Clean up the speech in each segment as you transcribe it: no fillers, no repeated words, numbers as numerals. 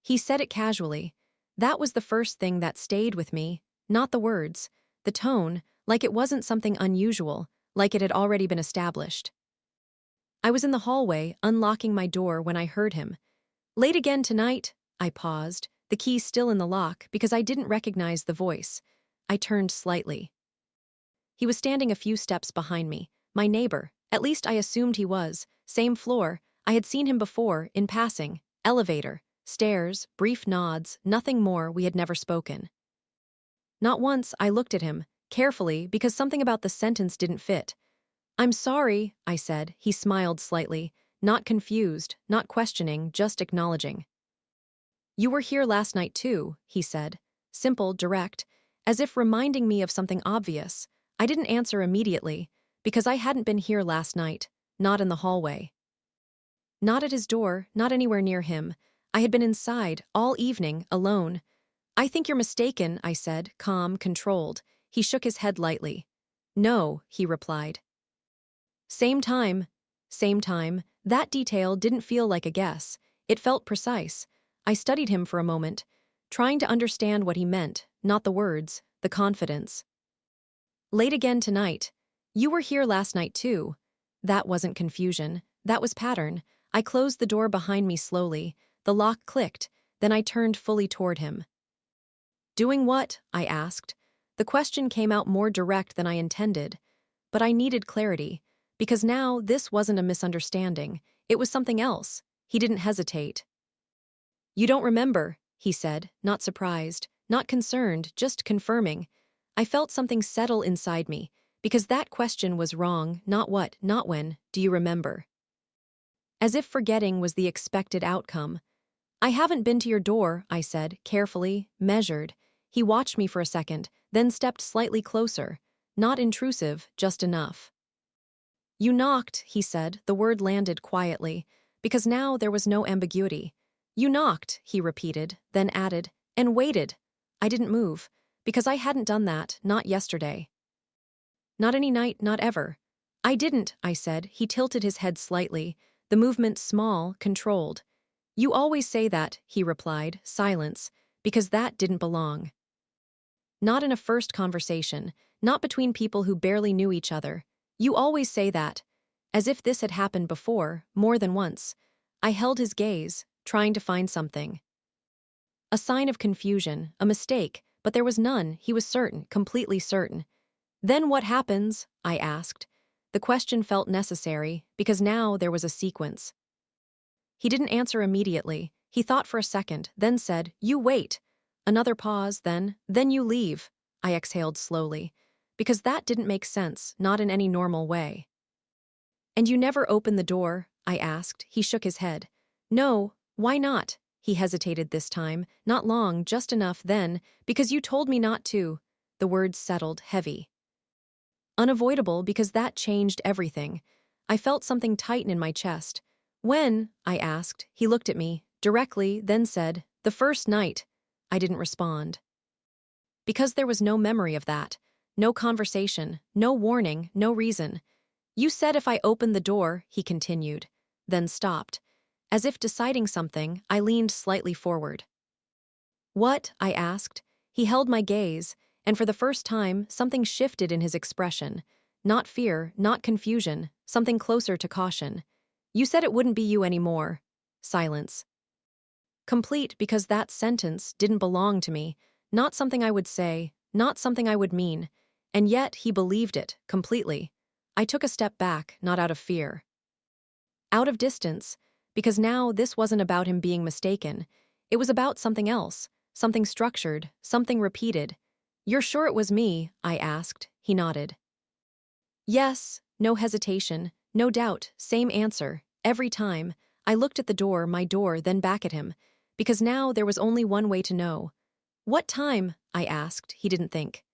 He said it casually. That was the first thing that stayed with me, not the words, the tone, like it wasn't something unusual, like it had already been established. I was in the hallway, unlocking my door when I heard him. Late again tonight? I paused, the key still in the lock because I didn't recognize the voice. I turned slightly. He was standing a few steps behind me, my neighbor, at least I assumed he was, same floor, I had seen him before, in passing, elevator, stairs, brief nods, nothing more, we had never spoken. Not once, I looked at him, carefully, because something about the sentence didn't fit. I'm sorry, I said. He smiled slightly, not confused, not questioning, just acknowledging. You were here last night too, he said. Simple, direct, as if reminding me of something obvious. I didn't answer immediately, because I hadn't been here last night, not in the hallway. Not at his door, not anywhere near him. I had been inside, all evening, alone. I think you're mistaken, I said, calm, controlled. He shook his head lightly. No, he replied. Same time. Same time. That detail didn't feel like a guess. It felt precise. I studied him for a moment, trying to understand what he meant, not the words, the confidence. Late again tonight. You were here last night too. That wasn't confusion. That was pattern. I closed the door behind me slowly. The lock clicked. Then I turned fully toward him. Doing what? I asked. The question came out more direct than I intended. But I needed clarity, because now this wasn't a misunderstanding. It was something else. He didn't hesitate. You don't remember, he said, not surprised, not concerned, just confirming. I felt something settle inside me, because that question was wrong, not what, not when, do you remember? As if forgetting was the expected outcome. I haven't been to your door, I said, carefully, measured. He watched me for a second, then stepped slightly closer. Not intrusive, just enough. You knocked, he said, the word landed quietly, because now there was no ambiguity. You knocked, he repeated, then added, and waited. I didn't move, because I hadn't done that, not yesterday. Not any night, not ever. I didn't, I said. He tilted his head slightly, the movement small, controlled. You always say that, he replied, silence, because that didn't belong. Not in a first conversation, not between people who barely knew each other. You always say that, as if this had happened before, more than once. I held his gaze, trying to find something. A sign of confusion, a mistake, but there was none, he was certain, completely certain. Then what happens? I asked. The question felt necessary, because now there was a sequence. He didn't answer immediately. He thought for a second, then said, You wait. Another pause, then you leave. I exhaled slowly, because that didn't make sense, not in any normal way. And you never opened the door? I asked. He shook his head. No, why not? He hesitated this time, not long, just enough then, because you told me not to. The words settled, heavy. Unavoidable, because that changed everything. I felt something tighten in my chest. When? I asked. He looked at me, directly, then said, The first night. I didn't respond. Because there was no memory of that. No conversation, no warning, no reason. You said if I opened the door, he continued, then stopped. As if deciding something, I leaned slightly forward. What? I asked. He held my gaze, and for the first time, something shifted in his expression. Not fear, not confusion, something closer to caution. You said it wouldn't be you anymore. Silence. Complete, because that sentence didn't belong to me, not something I would say, not something I would mean, and yet he believed it, completely. I took a step back, not out of fear. Out of distance, because now this wasn't about him being mistaken. It was about something else, something structured, something repeated. You're sure it was me? I asked. He nodded. Yes, no hesitation, no doubt, same answer, every time. I looked at the door, my door, then back at him, because now there was only one way to know. What time? I asked. He didn't think.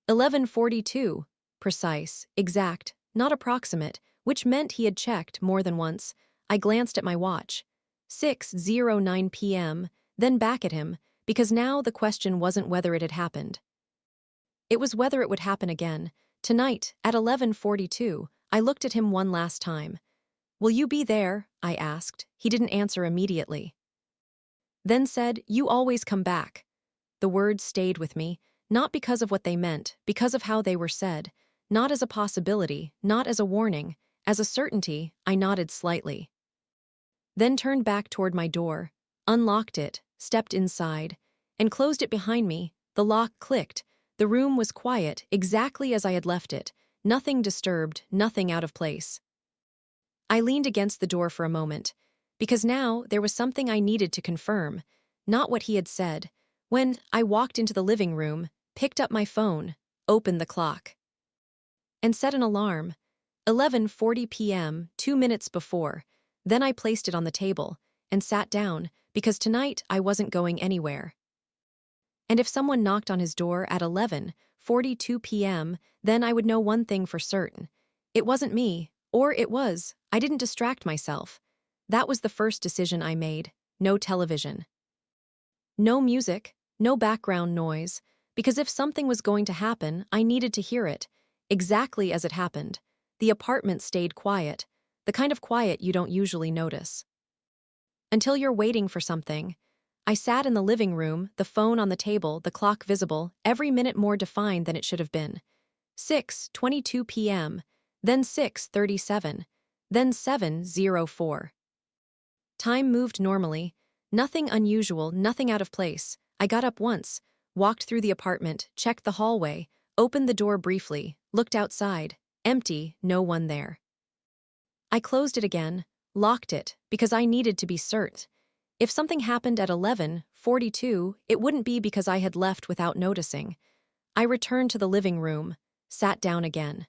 11:42. Precise, exact, not approximate, which meant he had checked more than once. I glanced at my watch. 6:09 p.m., then back at him, because now the question wasn't whether it had happened. It was whether it would happen again. Tonight, at 11:42, I looked at him one last time. Will you be there? I asked. He didn't answer immediately. then said, "You always come back." The words stayed with me, not because of what they meant, because of how they were said, not as a possibility, not as a warning, as a certainty. I nodded slightly. Then turned back toward my door, unlocked it, stepped inside, and closed it behind me. The lock clicked. The room was quiet, exactly as I had left it, nothing disturbed, nothing out of place. I leaned against the door for a moment, because now there was something I needed to confirm, not what he had said. When I walked into the living room, picked up my phone, opened the clock, and set an alarm. 11:40 p.m., 2 minutes before. Then I placed it on the table and sat down, because tonight I wasn't going anywhere. And if someone knocked on his door at 11:42 p.m., then I would know one thing for certain. It wasn't me, or it was. I didn't distract myself. That was the first decision I made. No television. No music, no background noise, because if something was going to happen, I needed to hear it, exactly as it happened. The apartment stayed quiet, the kind of quiet you don't usually notice. Until you're waiting for something. I sat in the living room, the phone on the table, the clock visible, every minute more defined than it should have been. 6:22 p.m., then 6:37, then 7:04. Time moved normally, nothing unusual, nothing out of place. I got up once, walked through the apartment, checked the hallway, opened the door briefly, looked outside, empty, no one there. I closed it again, locked it, because I needed to be certain. If something happened at 11:42, it wouldn't be because I had left without noticing. I returned to the living room, sat down again.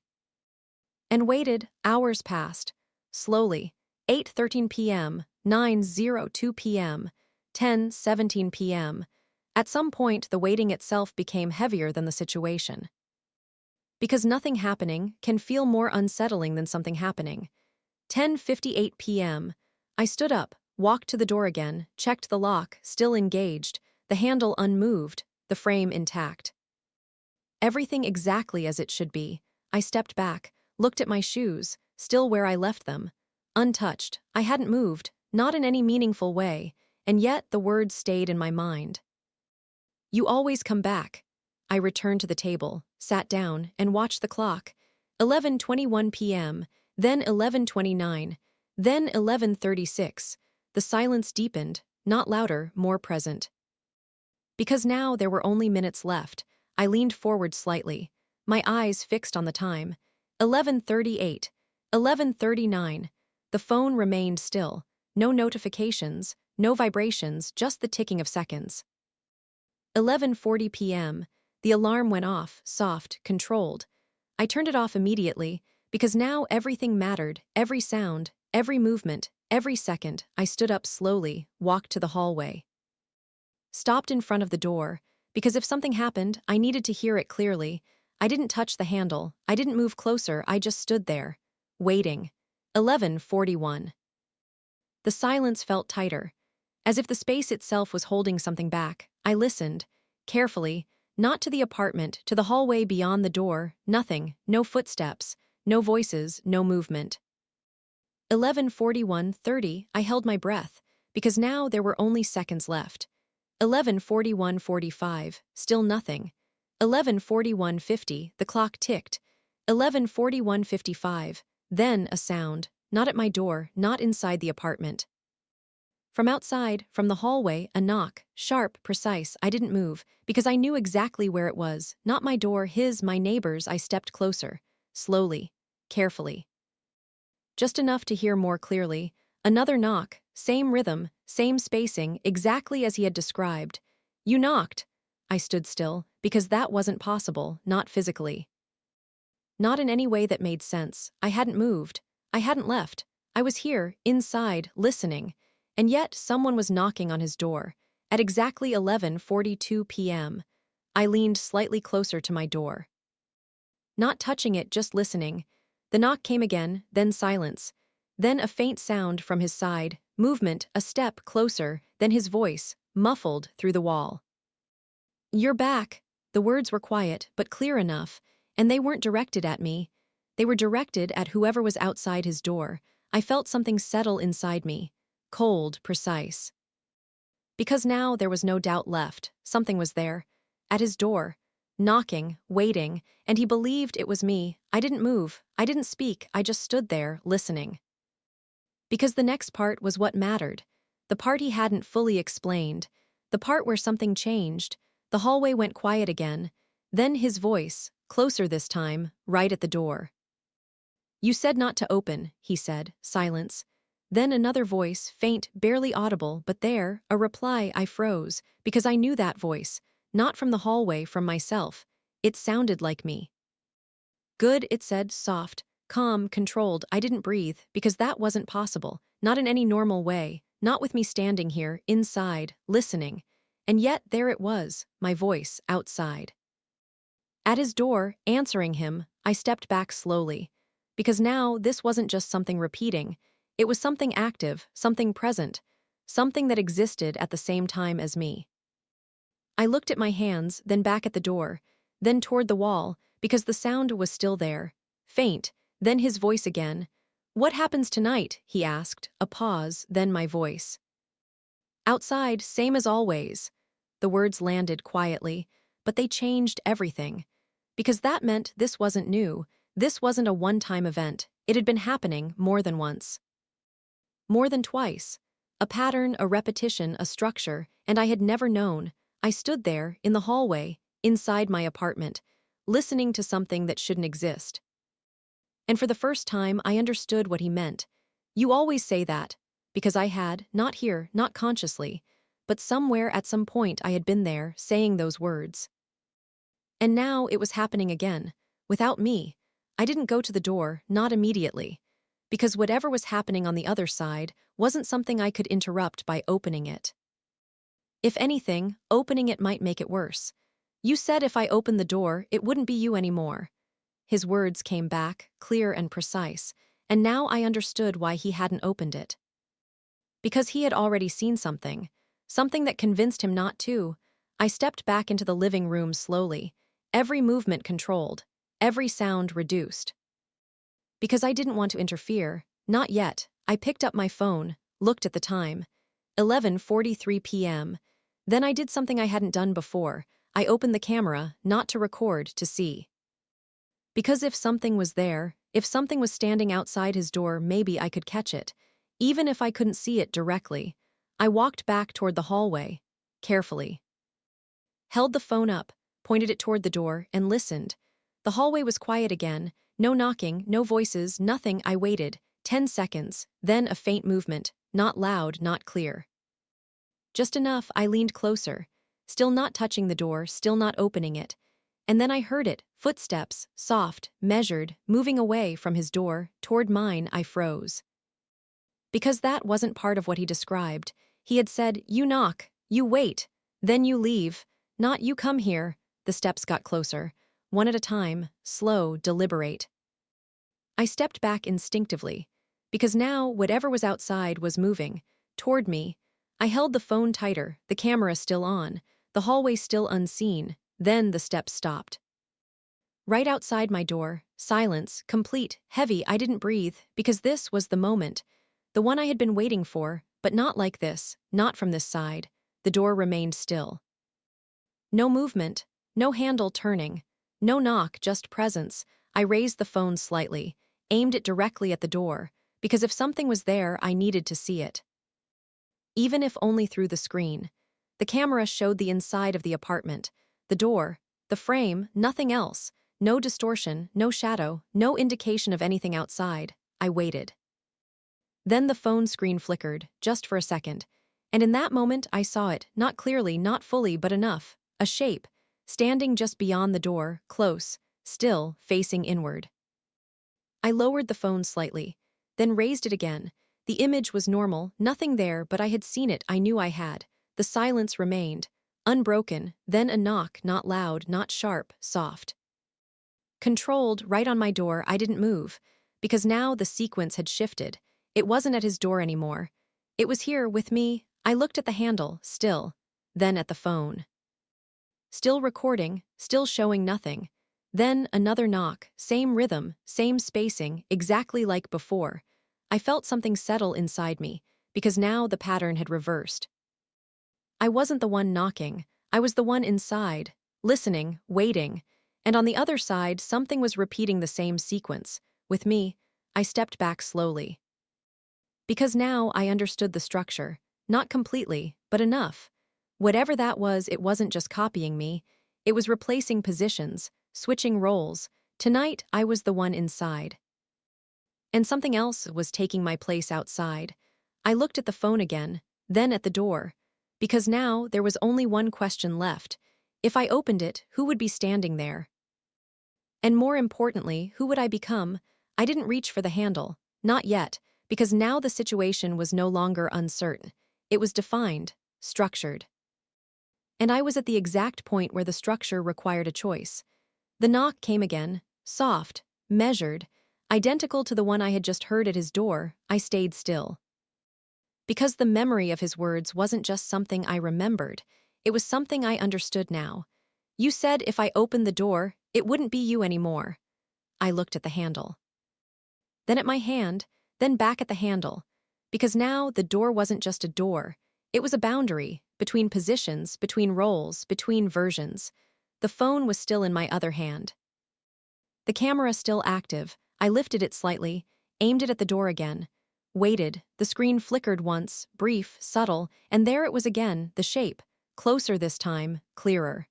And waited. Hours passed. Slowly. 8:13 p.m., 9:02 p.m., 10:17 p.m. At some point, the waiting itself became heavier than the situation. Because nothing happening can feel more unsettling than something happening. 10:58 p.m. I stood up, walked to the door again, checked the lock, still engaged, the handle unmoved, the frame intact. Everything exactly as it should be. I stepped back, looked at my shoes, still where I left them. Untouched. I hadn't moved, not in any meaningful way, and yet the words stayed in my mind. "You always come back." I returned to the table, sat down, and watched the clock. 11:21 p.m., then 11:29, then 11:36. The silence deepened, not louder, more present. Because now there were only minutes left, I leaned forward slightly, my eyes fixed on the time. 11:38, 11:39. The phone remained still, no notifications, no vibrations, just the ticking of seconds. 11:40 p.m. The alarm went off, soft, controlled. I turned it off immediately, because now everything mattered, every sound, every movement, every second. I stood up slowly, walked to the hallway. Stopped in front of the door, because if something happened, I needed to hear it clearly. I didn't touch the handle, I didn't move closer, I just stood there, waiting. 11:41. The silence felt tighter, as if the space itself was holding something back. I listened, carefully, not to the apartment, to the hallway beyond the door. Nothing, no footsteps, no voices, no movement. 11:41:30, I held my breath, because now there were only seconds left. 11:41:45, still nothing. 11:41:50, the clock ticked. 11:41:55, then a sound, not at my door, not inside the apartment. From outside, from the hallway, a knock, sharp, precise. I didn't move, because I knew exactly where it was. Not my door, his, my neighbor's. I stepped closer, slowly, carefully. Just enough to hear more clearly. Another knock, same rhythm, same spacing, exactly as he had described. "You knocked." I stood still, because that wasn't possible, not physically. Not in any way that made sense. I hadn't moved. I hadn't left. I was here, inside, listening. And yet someone was knocking on his door. At exactly 11:42 p.m., I leaned slightly closer to my door. Not touching it, just listening. The knock came again, then silence. Then a faint sound from his side, movement, a step closer, then his voice, muffled through the wall. "You're back." The words were quiet, but clear enough, and they weren't directed at me. They were directed at whoever was outside his door. I felt something settle inside me. Cold, precise. Because now there was no doubt left, something was there. At his door. Knocking, waiting, and he believed it was me. I didn't move, I didn't speak, I just stood there, listening. Because the next part was what mattered. The part he hadn't fully explained. The part where something changed. The hallway went quiet again. Then his voice, closer this time, right at the door. "You said not to open," he said, silence. Then another voice, faint, barely audible, but there, a reply. I froze, because I knew that voice, not from the hallway, from myself. It sounded like me. "Good," it said, soft, calm, controlled. I didn't breathe, because that wasn't possible, not in any normal way, not with me standing here, inside, listening. And yet there it was, my voice, outside. At his door, answering him, I stepped back slowly. Because now this wasn't just something repeating. It was something active, something present, something that existed at the same time as me. I looked at my hands, then back at the door, then toward the wall, because the sound was still there. Faint, then his voice again. "What happens tonight?" he asked, a pause, then my voice. "Outside, same as always." The words landed quietly, but they changed everything. Because that meant this wasn't new, this wasn't a one-time event, it had been happening more than once. More than twice. A pattern, a repetition, a structure, and I had never known. I stood there, in the hallway, inside my apartment, listening to something that shouldn't exist. And for the first time, I understood what he meant. "You always say that." Because I had, not here, not consciously, but somewhere at some point I had been there, saying those words. And now it was happening again, without me. I didn't go to the door, not immediately. Because whatever was happening on the other side wasn't something I could interrupt by opening it. If anything, opening it might make it worse. "You said if I opened the door, it wouldn't be you anymore." His words came back, clear and precise, and now I understood why he hadn't opened it. Because he had already seen something, something that convinced him not to. I stepped back into the living room slowly, every movement controlled, every sound reduced. Because I didn't want to interfere, not yet. I picked up my phone, looked at the time. 11:43 p.m. Then I did something I hadn't done before. I opened the camera, not to record, to see. Because if something was there, if something was standing outside his door, maybe I could catch it. Even if I couldn't see it directly. I walked back toward the hallway, carefully. Held the phone up, pointed it toward the door, and listened. The hallway was quiet again, no knocking, no voices, nothing. I waited, 10 seconds, then a faint movement, not loud, not clear. Just enough. I leaned closer, still not touching the door, still not opening it. And then I heard it, footsteps, soft, measured, moving away from his door, toward mine. I froze. Because that wasn't part of what he described. He had said, "You knock, you wait, then you leave, not you come here." The steps got closer, one at a time, slow, deliberate. I stepped back instinctively, because now whatever was outside was moving, toward me. I held the phone tighter, the camera still on, the hallway still unseen, then the steps stopped. Right outside my door, silence, complete, heavy. I didn't breathe, because this was the moment. The one I had been waiting for, but not like this, not from this side. The door remained still. No movement, no handle turning, no knock, just presence. I raised the phone slightly, aimed it directly at the door, because if something was there, I needed to see it. Even if only through the screen. The camera showed the inside of the apartment, the door, the frame, nothing else. No distortion, no shadow, no indication of anything outside. I waited. Then the phone screen flickered, just for a second. And in that moment, I saw it, not clearly, not fully, but enough. A shape, standing just beyond the door, close, still, facing inward. I lowered the phone slightly, then raised it again. The image was normal, nothing there, but I had seen it. I knew I had. The silence remained, unbroken, then a knock, not loud, not sharp, soft. Controlled, right on my door. I didn't move, because now the sequence had shifted. It wasn't at his door anymore. It was here, with me. I looked at the handle, still, then at the phone. Still recording, still showing nothing. Then another knock, same rhythm, same spacing, exactly like before. I felt something settle inside me, because now the pattern had reversed. I wasn't the one knocking. I was the one inside, listening, waiting. And on the other side, something was repeating the same sequence. With me, I stepped back slowly. Because now I understood the structure. Not completely, but enough. Whatever that was, it wasn't just copying me. It was replacing positions, switching roles. Tonight, I was the one inside. And something else was taking my place outside. I looked at the phone again, then at the door. Because now there was only one question left. If I opened it, who would be standing there? And more importantly, who would I become? I didn't reach for the handle. Not yet, because now the situation was no longer uncertain. It was defined, structured. And I was at the exact point where the structure required a choice. The knock came again, soft, measured, identical to the one I had just heard at his door. I stayed still. Because the memory of his words wasn't just something I remembered, it was something I understood now. You said if I opened the door, it wouldn't be you anymore. I looked at the handle. Then at my hand, then back at the handle. Because now the door wasn't just a door. It was a boundary, between positions, between roles, between versions. The phone was still in my other hand. The camera still active. I lifted it slightly, aimed it at the door again. Waited, the screen flickered once, brief, subtle, and there it was again, the shape. Closer this time, clearer.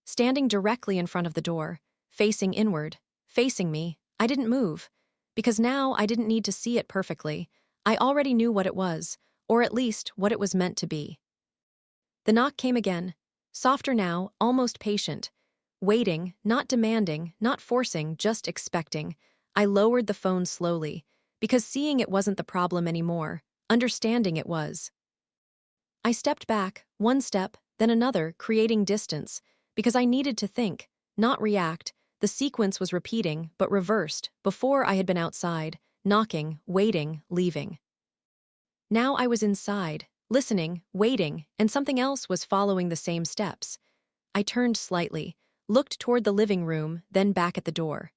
Standing directly in front of the door, facing inward, facing me, I didn't move. Because now I didn't need to see it perfectly. I already knew what it was, or at least what it was meant to be. The knock came again, softer now, almost patient. Waiting, not demanding, not forcing, just expecting. I lowered the phone slowly, because seeing it wasn't the problem anymore. Understanding it was. I stepped back, one step, then another, creating distance, because I needed to think, not react. The sequence was repeating, but reversed. Before I had been outside, knocking, waiting, leaving. Now I was inside, listening, waiting, and something else was following the same steps. I turned slightly, looked toward the living room, then back at the door.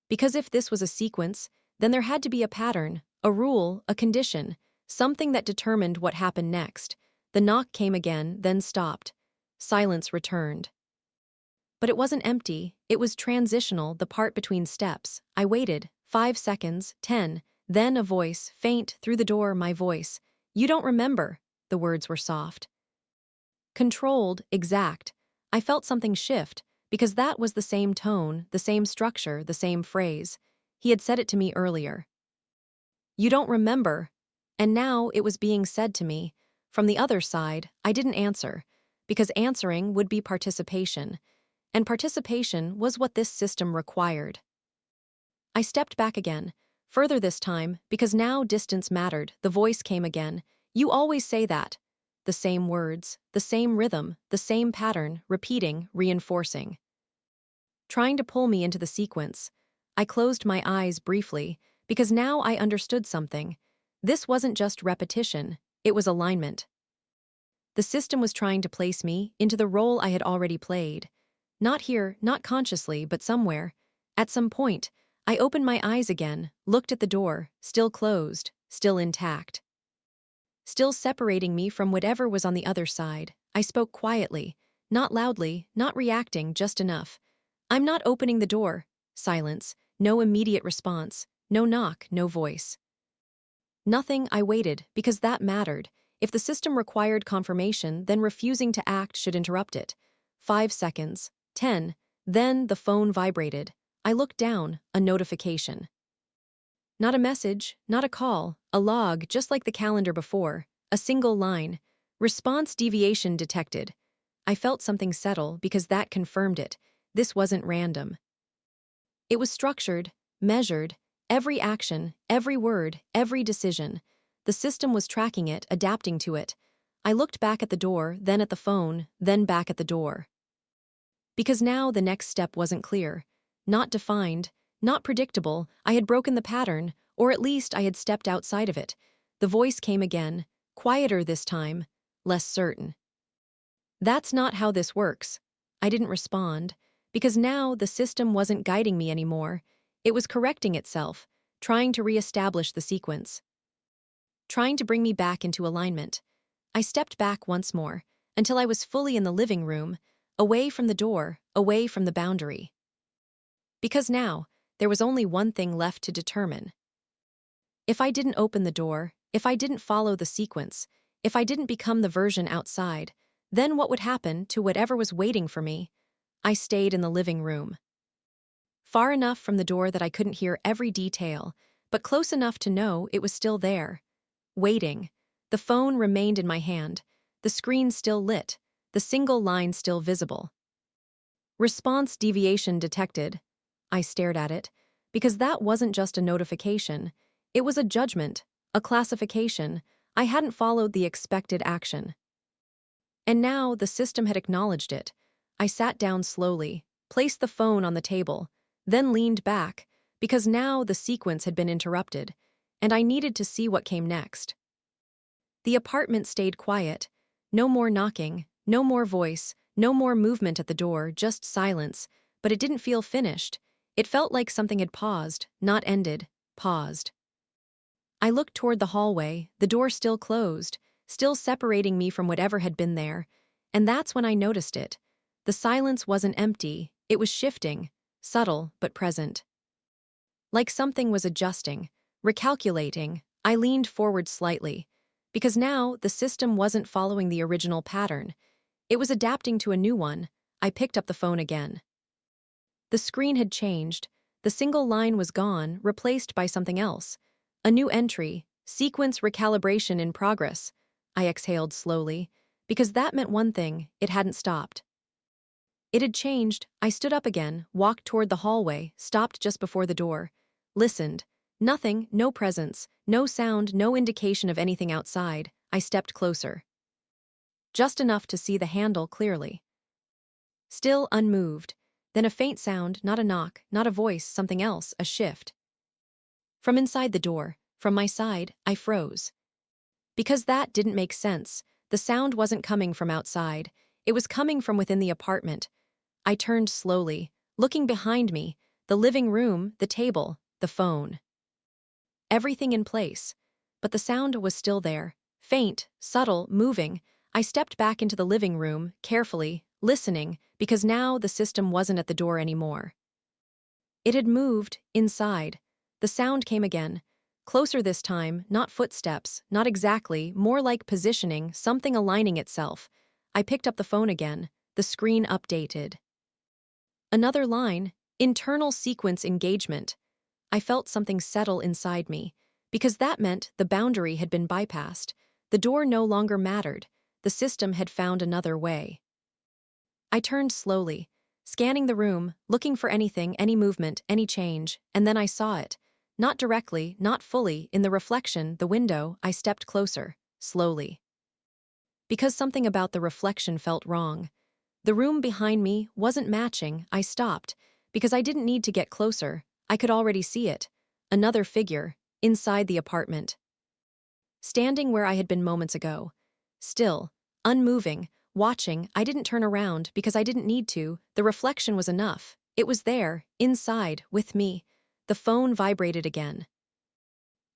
Because if this was a sequence, then there had to be a pattern, a rule, a condition, something that determined what happened next. The knock came again, then stopped. Silence returned. But it wasn't empty, it was transitional, the part between steps. I waited, 5 seconds, 10, then a voice, faint, through the door, my voice. You don't remember. The words were soft. Controlled, exact. I felt something shift, because that was the same tone, the same structure, the same phrase. He had said it to me earlier. You don't remember. And now it was being said to me. From the other side, I didn't answer, because answering would be participation. And participation was what this system required. I stepped back again, further this time, because now distance mattered. The voice came again. You always say that. The same words, the same rhythm, the same pattern, repeating, reinforcing. Trying to pull me into the sequence. I closed my eyes briefly, because now I understood something. This wasn't just repetition, it was alignment. The system was trying to place me into the role I had already played. Not here, not consciously, but somewhere. At some point, I opened my eyes again, looked at the door, still closed, still intact. Still separating me from whatever was on the other side. I spoke quietly, not loudly, not reacting, just enough. I'm not opening the door. Silence, no immediate response, no knock, no voice. Nothing. I waited, because that mattered. If the system required confirmation, then refusing to act should interrupt it. 5 seconds, 10, then the phone vibrated. I looked down, a notification. Not a message, not a call, a log just like the calendar before, a single line. Response deviation detected. I felt something settle because that confirmed it. This wasn't random. It was structured, measured, every action, every word, every decision. The system was tracking it, adapting to it. I looked back at the door, then at the phone, then back at the door. Because now the next step wasn't clear, not defined, not predictable. I had broken the pattern, or at least I had stepped outside of it. The voice came again, quieter this time, less certain. That's not how this works. I didn't respond, because now the system wasn't guiding me anymore. It was correcting itself, trying to reestablish the sequence. Trying to bring me back into alignment. I stepped back once more, until I was fully in the living room, away from the door, away from the boundary. Because now, there was only one thing left to determine. If I didn't open the door, if I didn't follow the sequence, if I didn't become the version outside, then what would happen to whatever was waiting for me? I stayed in the living room. Far enough from the door that I couldn't hear every detail, but close enough to know it was still there. Waiting. The phone remained in my hand, the screen still lit, the single line still visible. Response deviation detected. I stared at it, because that wasn't just a notification. It was a judgment, a classification. I hadn't followed the expected action. And now the system had acknowledged it. I sat down slowly, placed the phone on the table, then leaned back, because now the sequence had been interrupted, and I needed to see what came next. The apartment stayed quiet. No more knocking, no more voice, no more movement at the door, just silence, but it didn't feel finished. It felt like something had paused, not ended, paused. I looked toward the hallway, the door still closed, still separating me from whatever had been there, and that's when I noticed it. The silence wasn't empty, it was shifting, subtle but present. Like something was adjusting, recalculating. I leaned forward slightly, because now the system wasn't following the original pattern. It was adapting to a new one. I picked up the phone again. The screen had changed. The single line was gone, replaced by something else. A new entry, sequence recalibration in progress. I exhaled slowly, because that meant one thing: it hadn't stopped. It had changed. I stood up again, walked toward the hallway, stopped just before the door. Listened. Nothing, no presence, no sound, no indication of anything outside. I stepped closer. Just enough to see the handle clearly. Still unmoved. Then a faint sound, not a knock, not a voice, something else, a shift. From inside the door, from my side, I froze. Because that didn't make sense. The sound wasn't coming from outside. It was coming from within the apartment. I turned slowly, looking behind me, the living room, the table, the phone. Everything in place. But the sound was still there, faint, subtle, moving. I stepped back into the living room, carefully, listening, because now the system wasn't at the door anymore. It had moved, inside. The sound came again. Closer this time, not footsteps, not exactly, more like positioning, something aligning itself. I picked up the phone again, the screen updated. Another line, internal sequence engagement. I felt something settle inside me, because that meant the boundary had been bypassed. The door no longer mattered. The system had found another way. I turned slowly, scanning the room, looking for anything, any movement, any change, and then I saw it. Not directly, not fully, in the reflection, the window. I stepped closer, slowly. Because something about the reflection felt wrong. The room behind me wasn't matching. I stopped, because I didn't need to get closer. I could already see it. Another figure, inside the apartment. Standing where I had been moments ago. Still, unmoving, watching. I didn't turn around because I didn't need to. The reflection was enough. It was there, inside, with me. The phone vibrated again.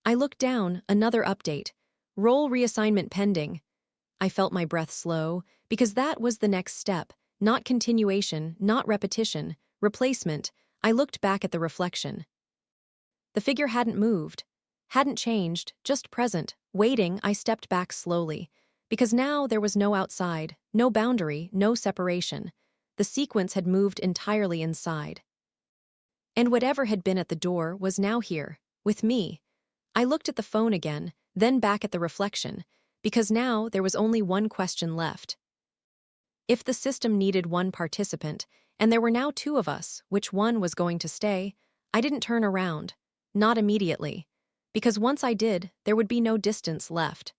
I looked down, another update. Role reassignment pending. I felt my breath slow, because that was the next step. Not continuation, not repetition, replacement. I looked back at the reflection. The figure hadn't moved, hadn't changed, just present, waiting. I stepped back slowly, because now there was no outside, no boundary, no separation. The sequence had moved entirely inside. And whatever had been at the door was now here, with me. I looked at the phone again, then back at the reflection, because now there was only one question left. If the system needed one participant, and there were now two of us, which one was going to stay? I didn't turn around. Not immediately. Because once I did, there would be no distance left.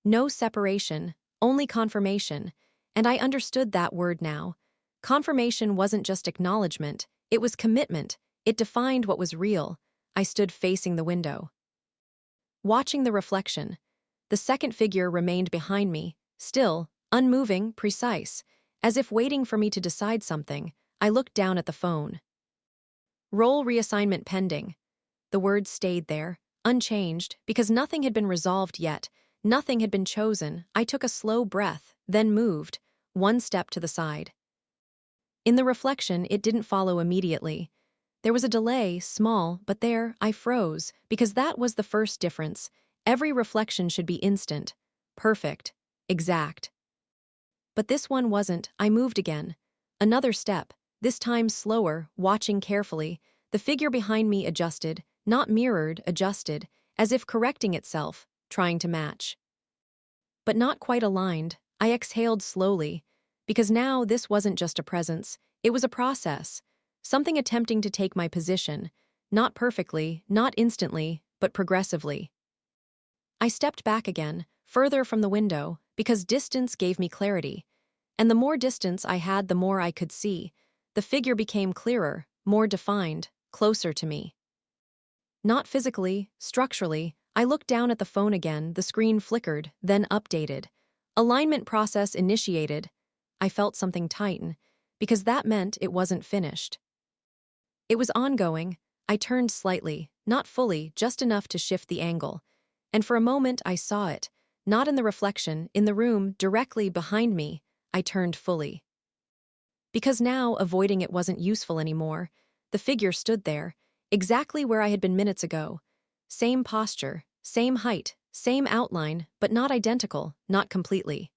No separation, only confirmation, and I understood that word now. Confirmation wasn't just acknowledgement, it was commitment. It defined what was real. I stood facing the window, watching the reflection. The second figure remained behind me, still, unmoving, precise, as if waiting for me to decide something. I looked down at the phone. Role reassignment pending. The words stayed there, unchanged, because nothing had been resolved yet. Nothing had been chosen. I took a slow breath, then moved, one step to the side. In the reflection, it didn't follow immediately. There was a delay, small, but there, I froze, because that was the first difference. Every reflection should be instant, perfect, exact. But this one wasn't. I moved again. Another step, this time slower, watching carefully. The figure behind me adjusted, not mirrored, adjusted, as if correcting itself, trying to match. But not quite aligned. I exhaled slowly, because now this wasn't just a presence, it was a process. Something attempting to take my position, not perfectly, not instantly, but progressively. I stepped back again, further from the window, because distance gave me clarity. And the more distance I had, the more I could see. The figure became clearer, more defined, closer to me. Not physically, structurally. I looked down at the phone again, the screen flickered, then updated. Alignment process initiated. I felt something tighten, because that meant it wasn't finished. It was ongoing. I turned slightly, not fully, just enough to shift the angle. And for a moment I saw it, not in the reflection, in the room, directly behind me. I turned fully. Because now avoiding it wasn't useful anymore. The figure stood there, exactly where I had been minutes ago. Same posture, same height, same outline, but not identical, not completely.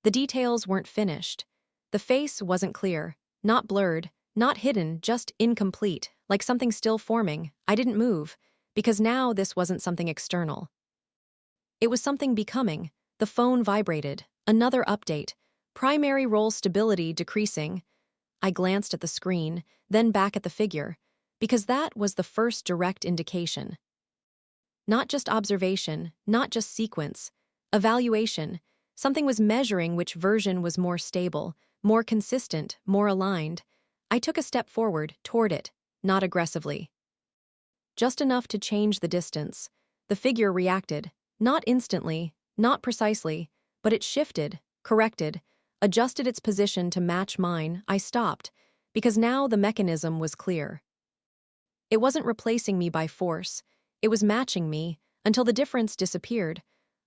The details weren't finished. The face wasn't clear, not blurred, not hidden, just incomplete, like something still forming. I didn't move, because now this wasn't something external. It was something becoming. The phone vibrated. Another update. Primary role stability decreasing. I glanced at the screen, then back at the figure, because that was the first direct indication. Not just observation, not just sequence. Evaluation. Something was measuring which version was more stable, more consistent, more aligned. I took a step forward, toward it, not aggressively. Just enough to change the distance. The figure reacted, not instantly, not precisely, but it shifted, corrected, adjusted its position to match mine. I stopped, because now the mechanism was clear. It wasn't replacing me by force, it was matching me, until the difference disappeared.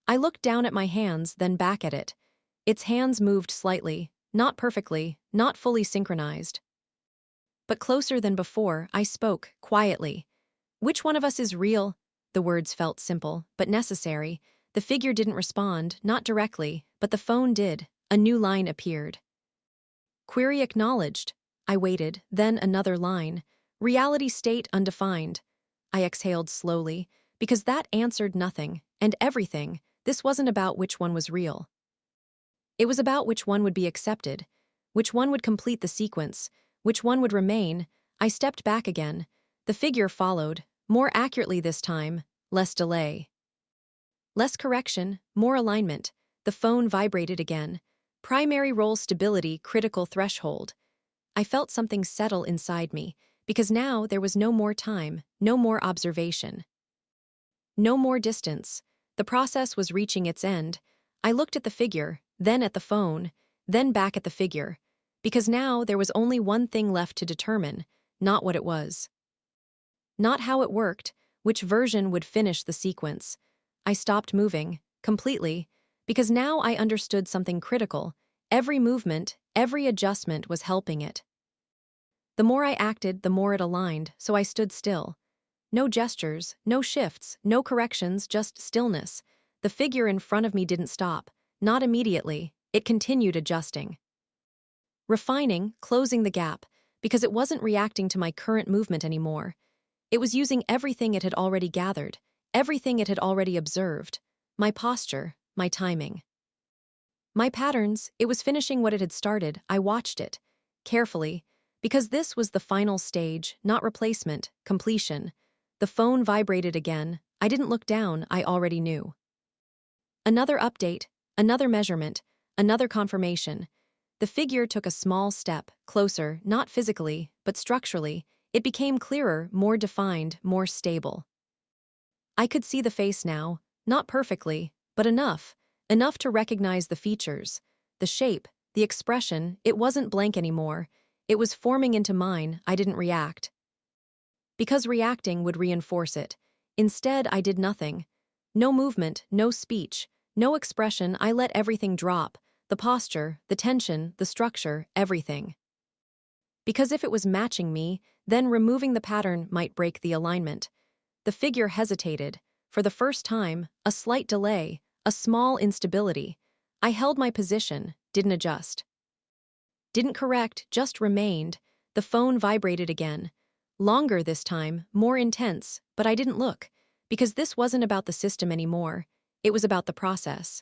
I looked down at my hands, then back at it. Its hands moved slightly, not perfectly, not fully synchronized. But closer than before, I spoke, quietly. "Which one of us is real?" The words felt simple, but necessary. The figure didn't respond, not directly, but the phone did. A new line appeared. "Query acknowledged." I waited, then another line. "Reality state undefined." I exhaled slowly, because that answered nothing, and everything. This wasn't about which one was real. It was about which one would be accepted, which one would complete the sequence, which one would remain. I stepped back again. The figure followed, more accurately this time, less delay. Less correction, more alignment. The phone vibrated again. Primary role stability, critical threshold. I felt something settle inside me, because now there was no more time, no more observation. No more distance. The process was reaching its end. I looked at the figure, then at the phone, then back at the figure, because now there was only one thing left to determine, not what it was. Not how it worked, which version would finish the sequence. I stopped moving, completely, because now I understood something critical. Every movement, every adjustment was helping it. The more I acted, the more it aligned, so I stood still. No gestures, no shifts, no corrections, just stillness. The figure in front of me didn't stop, not immediately. It continued adjusting. Refining, closing the gap, because it wasn't reacting to my current movement anymore. It was using everything it had already gathered, everything it had already observed. My posture, my timing. My patterns. It was finishing what it had started. I watched it, carefully, because this was the final stage, not replacement, completion. The phone vibrated again. I didn't look down, I already knew. Another update, another measurement, another confirmation. The figure took a small step, closer, not physically, but structurally. It became clearer, more defined, more stable. I could see the face now, not perfectly, but enough to recognize the features, the shape, the expression. It wasn't blank anymore. It was forming into mine. I didn't react, because reacting would reinforce it. Instead, I did nothing. No movement, no speech, no expression. I let everything drop. The posture, the tension, the structure, everything. Because if it was matching me, then removing the pattern might break the alignment. The figure hesitated. For the first time, a slight delay, a small instability. I held my position, didn't adjust. Didn't correct, just remained. The phone vibrated again. Longer this time, more intense, but I didn't look. Because this wasn't about the system anymore. It was about the process.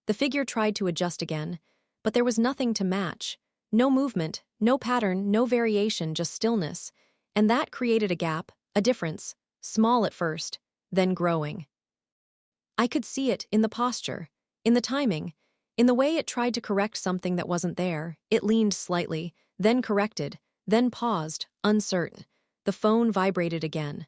The figure tried to adjust again, but there was nothing to match. No movement, no pattern, no variation, just stillness. And that created a gap, a difference, small at first, then growing. I could see it in the posture, in the timing, in the way it tried to correct something that wasn't there. It leaned slightly, then corrected, then paused, uncertain. The phone vibrated again.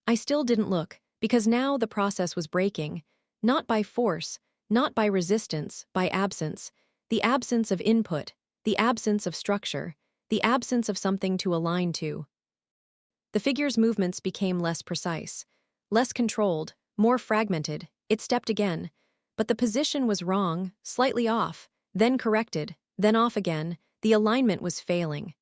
I still didn't look, because now the process was breaking, not by force, not by resistance, by absence. The absence of input, the absence of structure, the absence of something to align to. The figure's movements became less precise, less controlled, more fragmented. It stepped again, but the position was wrong, slightly off, then corrected, then off again. The alignment was failing.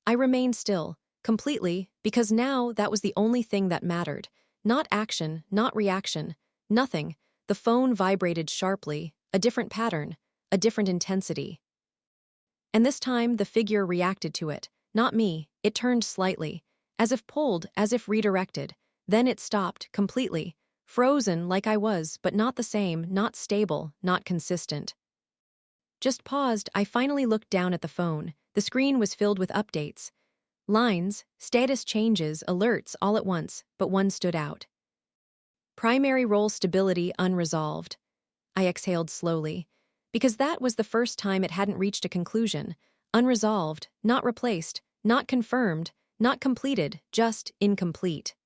I remained still, completely, because now that was the only thing that mattered. Not action, not reaction, nothing. The phone vibrated sharply, a different pattern, a different intensity. And this time the figure reacted to it, not me. It turned slightly, as if pulled, as if redirected. Then it stopped, completely, frozen like I was, but not the same, not stable, not consistent. Just paused. I finally looked down at the phone. The screen was filled with updates. Lines, status changes, alerts all at once, but one stood out. Primary role stability unresolved. I exhaled slowly, because that was the first time it hadn't reached a conclusion. Unresolved, not replaced, not confirmed, not completed, just incomplete.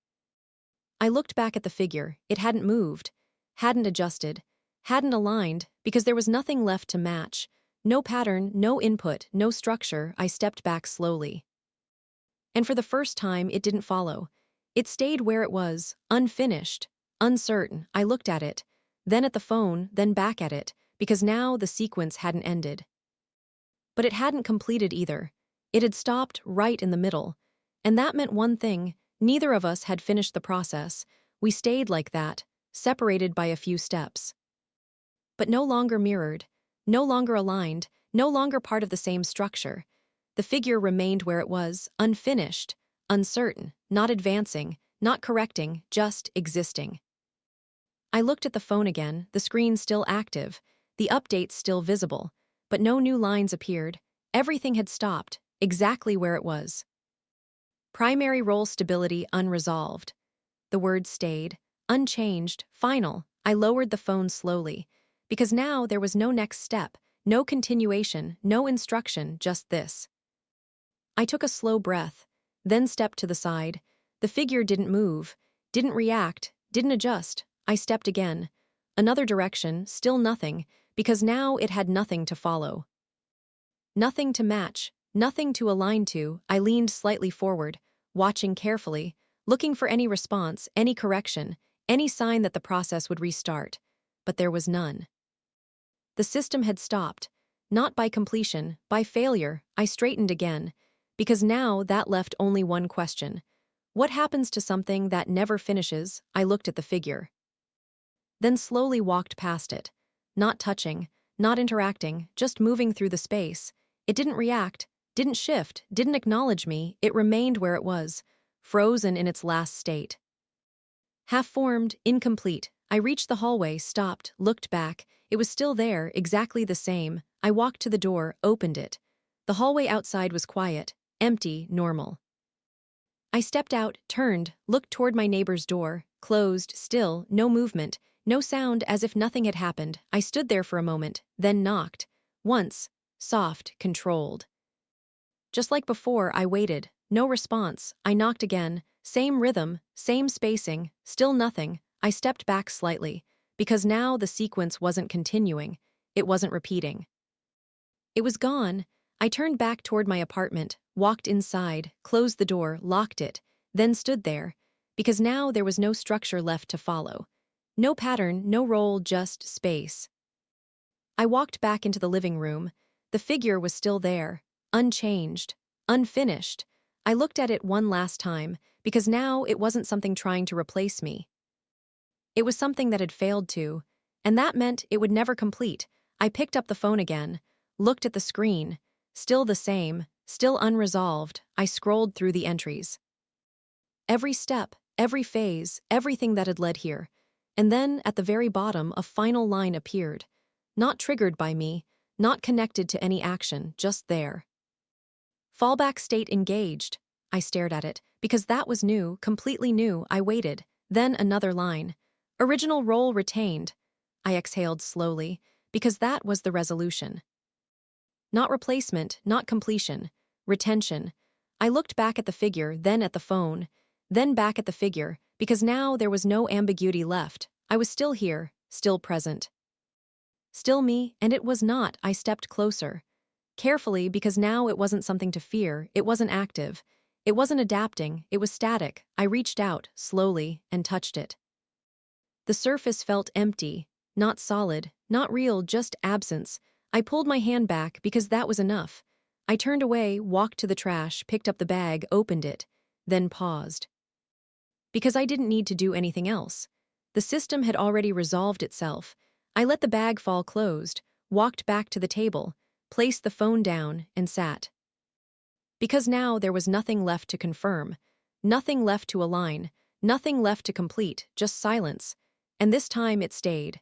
I looked back at the figure. It hadn't moved, hadn't adjusted, hadn't aligned, because there was nothing left to match. No pattern, no input, no structure. I stepped back slowly. And for the first time, it didn't follow. It stayed where it was, unfinished, uncertain. I looked at it, then at the phone, then back at it, because now the sequence hadn't ended. But it hadn't completed either. It had stopped right in the middle. And that meant one thing: neither of us had finished the process. We stayed like that, separated by a few steps. But no longer mirrored, no longer aligned, no longer part of the same structure. The figure remained where it was, unfinished, uncertain, not advancing, not correcting, just existing. I looked at the phone again, the screen still active, the updates still visible, but no new lines appeared. Everything had stopped, exactly where it was. Primary role stability unresolved. The word stayed, unchanged, final. I lowered the phone slowly, because now there was no next step, no continuation, no instruction, just this. I took a slow breath, then stepped to the side. The figure didn't move, didn't react, didn't adjust. I stepped again. Another direction, still nothing, because now it had nothing to follow. Nothing to match, nothing to align to. I leaned slightly forward, watching carefully, looking for any response, any correction, any sign that the process would restart. But there was none. The system had stopped, not by completion, by failure. I straightened again, because now that left only one question. What happens to something that never finishes? I looked at the figure. Then slowly walked past it, not touching, not interacting, just moving through the space. It didn't react, didn't shift, didn't acknowledge me. It remained where it was, frozen in its last state. Half-formed, incomplete. I reached the hallway, stopped, looked back. It was still there, exactly the same. I walked to the door, opened it. The hallway outside was quiet, empty, normal. I stepped out, turned, looked toward my neighbor's door, closed, still, no movement, no sound, as if nothing had happened. I stood there for a moment, then knocked. Once, soft, controlled. Just like before, I waited. No response. I knocked again. Same rhythm, same spacing, still nothing. I stepped back slightly, because now the sequence wasn't continuing. It wasn't repeating. It was gone. I turned back toward my apartment, walked inside, closed the door, locked it, then stood there, because now there was no structure left to follow. No pattern, no role, just space. I walked back into the living room. The figure was still there, unchanged, unfinished. I looked at it one last time, because now it wasn't something trying to replace me. It was something that had failed to, and that meant it would never complete. I picked up the phone again, looked at the screen. Still the same, still unresolved. I scrolled through the entries. Every step, every phase, everything that had led here. And then, at the very bottom, a final line appeared. Not triggered by me, not connected to any action, just there. Fallback state engaged. I stared at it, because that was new, completely new. I waited. Then another line. Original role retained. I exhaled slowly, because that was the resolution. Not replacement, not completion. Retention. I looked back at the figure, then at the phone, then back at the figure, because now there was no ambiguity left. I was still here, still present. Still me, and it was not. I stepped closer. Carefully, because now it wasn't something to fear, it wasn't active. It wasn't adapting, it was static. I reached out, slowly, and touched it. The surface felt empty, not solid, not real, just absence. I pulled my hand back because that was enough. I turned away, walked to the trash, picked up the bag, opened it, then paused. Because I didn't need to do anything else. The system had already resolved itself. I let the bag fall closed, walked back to the table, placed the phone down, and sat. Because now there was nothing left to confirm, nothing left to align, nothing left to complete, just silence. And this time it stayed.